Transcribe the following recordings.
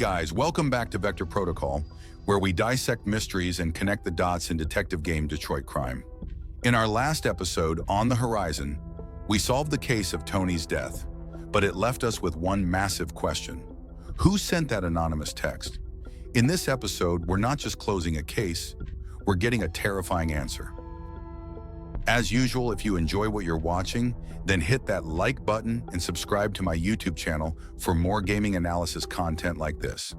guys, welcome back to Vector Protocol, where we dissect mysteries and connect the dots in detective game Detroit Crime. In our last episode, On the Horizon, we solved the case of Tony's death, but it left us with one massive question. Who sent that anonymous text? In this episode, we're not just closing a case, we're getting a terrifying answer. As usual, if you enjoy what you're watching, then hit that like button and subscribe to my YouTube channel for more gaming analysis content like this.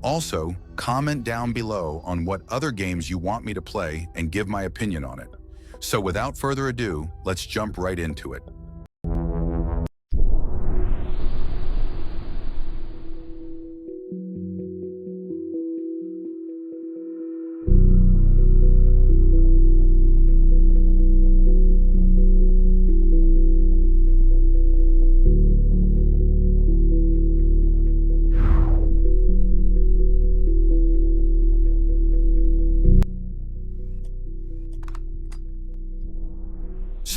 Also, comment down below on what other games you want me to play and give my opinion on it. So without further ado, let's jump right into it.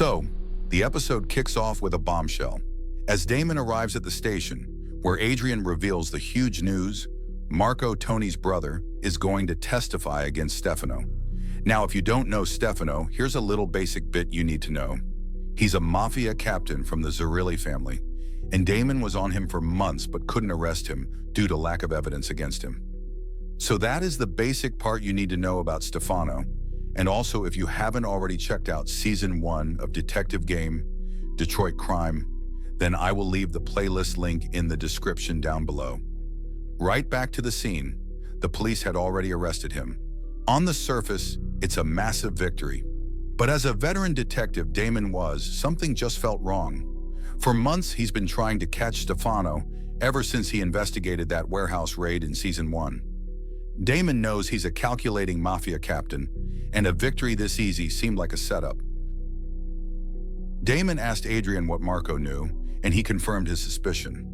So, the episode kicks off with a bombshell. As Damon arrives at the station, where Adrian reveals the huge news, Marco, Tony's brother, is going to testify against Stefano. Now, if you don't know Stefano, here's a little basic bit you need to know. He's a mafia captain from the Zerilli family, and Damon was on him for months but couldn't arrest him due to lack of evidence against him. So that is the basic part you need to know about Stefano. And also, if you haven't already checked out Season 1 of Detective Game, Detroit Crime, then I will leave the playlist link in the description down below. Right back to the scene, the police had already arrested him. On the surface, it's a massive victory. But as a veteran detective Damon was, something just felt wrong. For months, he's been trying to catch Stefano ever since he investigated that warehouse raid in Season 1. Damon knows he's a calculating mafia captain, and a victory this easy seemed like a setup. Damon asked Adrian what Marco knew, and he confirmed his suspicion.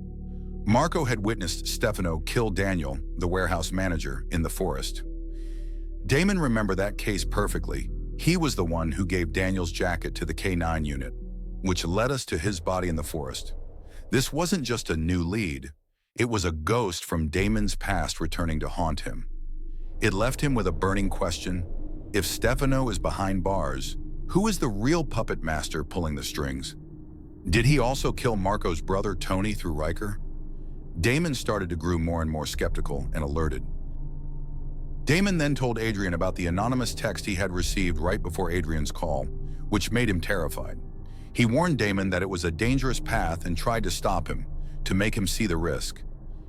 Marco had witnessed Stefano kill Daniel, the warehouse manager, in the forest. Damon remembered that case perfectly. He was the one who gave Daniel's jacket to the K9 unit, which led us to his body in the forest. This wasn't just a new lead. It was a ghost from Damon's past returning to haunt him. It left him with a burning question. If Stefano is behind bars, who is the real puppet master pulling the strings? Did he also kill Marco's brother Tony through Riker? Damon started to grow more and more skeptical and alerted. Damon then told Adrian about the anonymous text he had received right before Adrian's call, which made him terrified. He warned Damon that it was a dangerous path and tried to stop him, to make him see the risk.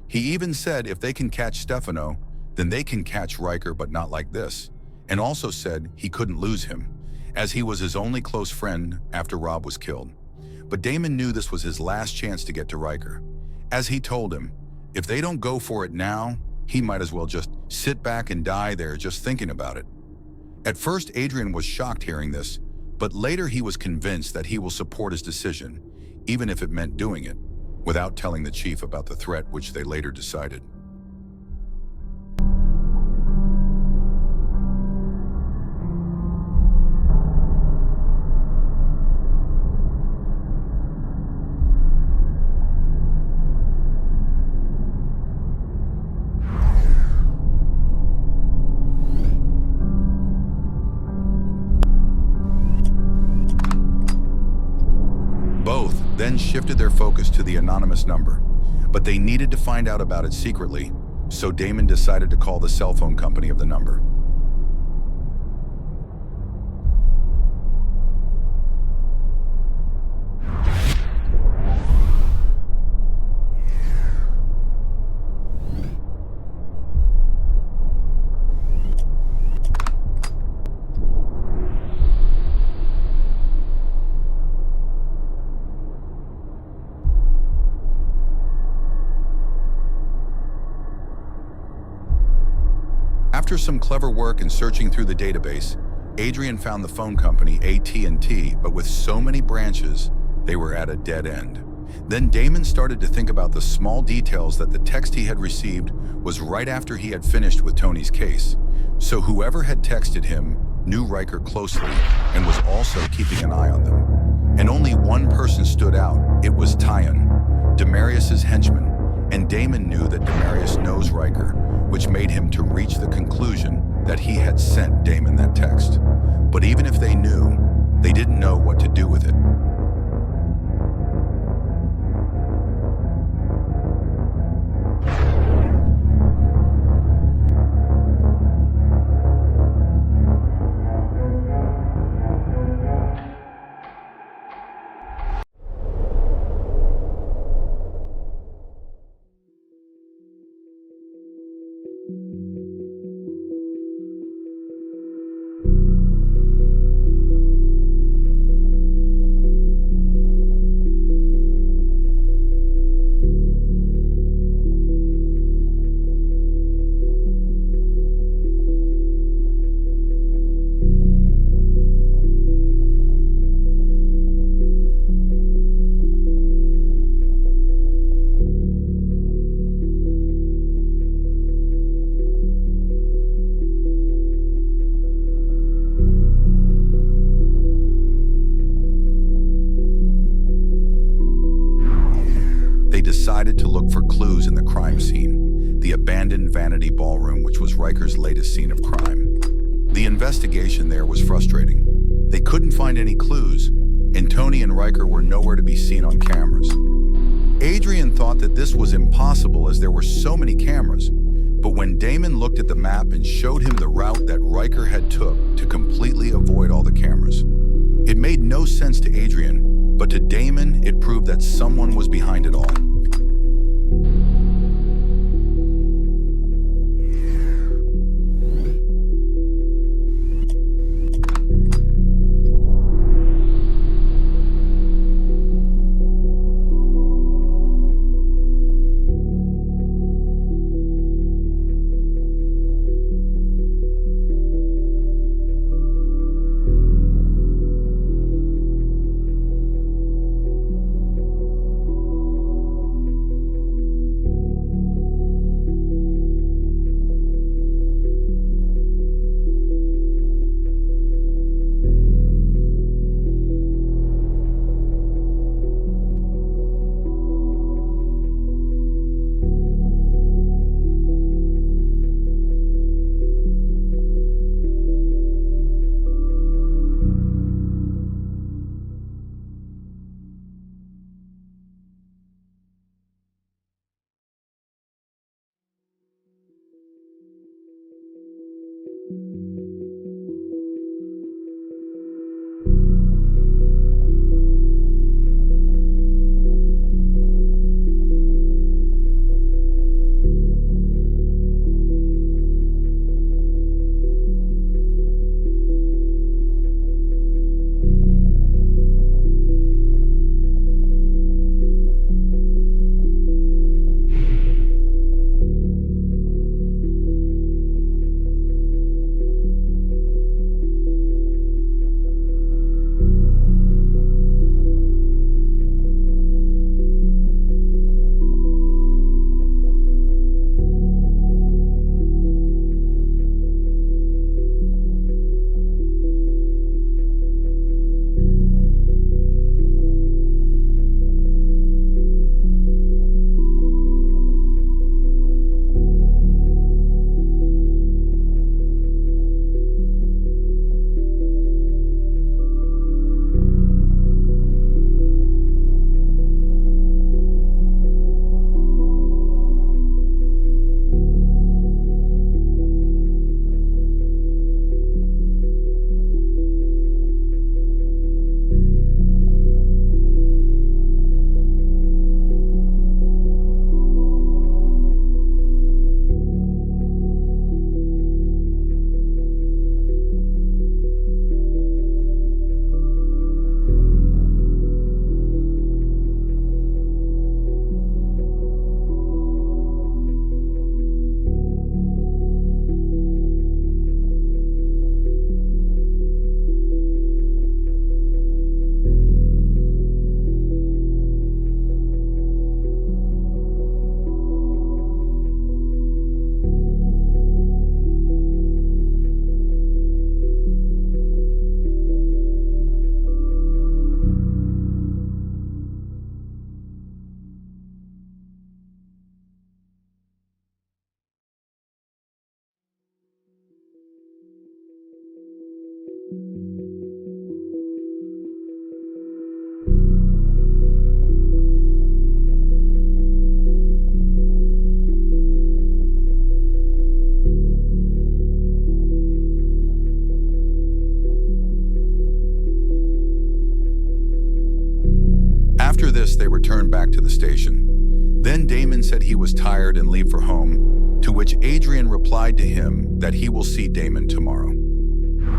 He even said if they can catch Stefano, then they can catch Riker, but not like this, and also said he couldn't lose him, as he was his only close friend after Rob was killed. But Damon knew this was his last chance to get to Riker. As he told him, if they don't go for it now, he might as well just sit back and die there just thinking about it. At first, Adrian was shocked hearing this, but later he was convinced that he will support his decision, even if it meant doing it, without telling the chief about the threat which they later decided. Both then shifted their focus to the anonymous number, but they needed to find out about it secretly, so Damon decided to call the cell phone company of the number. After some clever work and searching through the database, Adrian found the phone company AT&T, but with so many branches, they were at a dead end. Then Damon started to think about the small details that the text he had received was right after he had finished with Tony's case. So whoever had texted him knew Riker closely and was also keeping an eye on them. And only one person stood out. It was Tyon, Demarius's henchman, And Damon knew that Demarius knows Riker, which made him to reach the conclusion that he had sent Damon that text. But even if they knew, they didn't know what to do with it. They decided to look for clues in the crime scene, the abandoned vanity ballroom, which was Riker's latest scene of crime. The investigation there was frustrating. They couldn't find any clues, and Tony and Riker were nowhere to be seen on cameras. Adrian thought that this was impossible as there were so many cameras, but when Damon looked at the map and showed him the route that Riker had took to completely avoid all the cameras, it made no sense to Adrian, but to Damon, it proved that someone was behind it all. this, they returned back to the station. Then Damon said he was tired and leave for home, to which Adrian replied to him that he will see Damon tomorrow.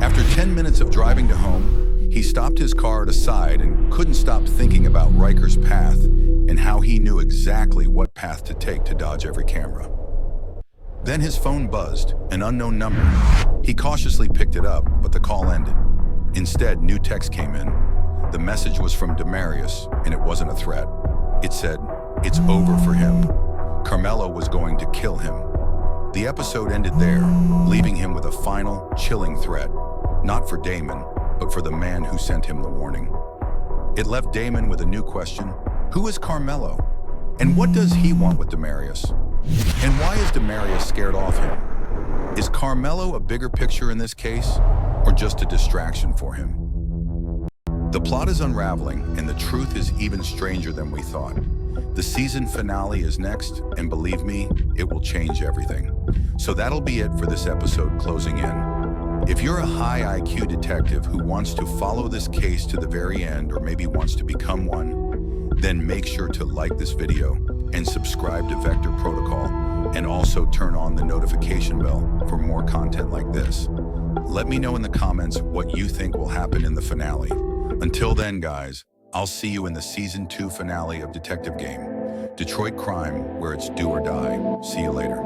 After 10 minutes of driving to home, he stopped his car at a side and couldn't stop thinking about Riker's path and how he knew exactly what path to take to dodge every camera. Then his phone buzzed, an unknown number. He cautiously picked it up, but the call ended. Instead, new text came in. The message was from Demarius, and it wasn't a threat. It said, "It's over for him. Carmelo was going to kill him." The episode ended there, leaving him with a final, chilling threat, not for Damon, but for the man who sent him the warning. It left Damon with a new question: who is Carmelo? And what does he want with Demarius? And why is Demarius scared off him? Is Carmelo a bigger picture in this case, or just a distraction for him? The plot is unraveling, and the truth is even stranger than we thought. The season finale is next, and believe me, it will change everything. So that'll be it for this episode closing in. If you're a high IQ detective who wants to follow this case to the very end, or maybe wants to become one, then make sure to like this video and subscribe to Vector Protocol, and also turn on the notification bell for more content like this. Let me know in the comments what you think will happen in the finale. Until then, guys, I'll see you in the Season 2 finale of Detective Game, Detroit Crime, where it's do or die. See you later.